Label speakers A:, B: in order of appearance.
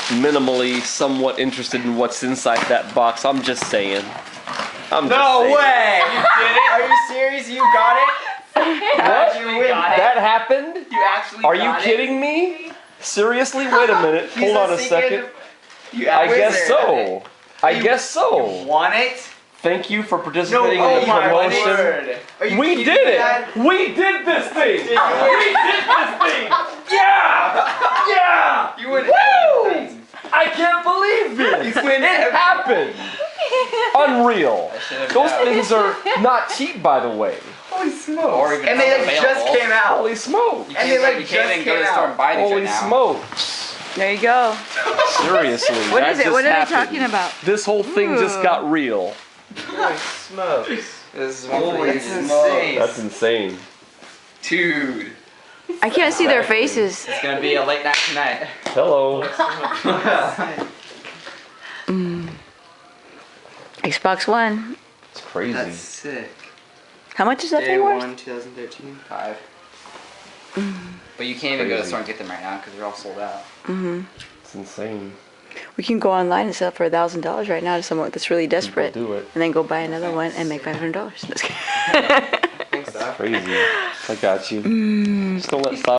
A: minimally somewhat interested in what's inside that box. I'm just saying.
B: No way! You did it? Are you serious? You got it?
A: What?
B: You win.
A: That happened?
B: You actually
A: Are
B: got
A: you
B: it?
A: kidding me? Seriously? Wait a minute. Hold on a second. I guess so. I guess so.
B: You won it?
A: Thank you for participating in the promotion. We did it! We did this thing! We did this thing! Yeah! Yeah!
B: You win
A: Woo! I can't believe it! It happened! Unreal. Those things are not cheap, by the way.
B: Holy smokes. And they like just came out.
A: Holy smokes.
B: And they like just came out.
A: Holy smokes.
C: There you go.
A: Seriously.
C: What is it? What are
A: happened.
C: they talking about?
A: This whole thing just got real.
B: Holy smokes.
D: This is one for
B: Holy
D: you.
B: smokes.
A: That's insane.
B: Dude.
C: I can't see their faces.
D: It's gonna be a late night tonight.
A: Hello.
C: Xbox One.
A: It's crazy.
D: That's sick.
C: How much is that
D: Day
C: thing worth?
D: 1, 2013. 5. But you can't even go to the store and get them right now because they're all sold out.
A: It's insane.
C: We can go online and sell for $1,000 right now to someone that's really desperate.
A: Do it.
C: And then go buy another one and make $500.
D: Thanks,
A: Crazy. I got you. Just don't let stop.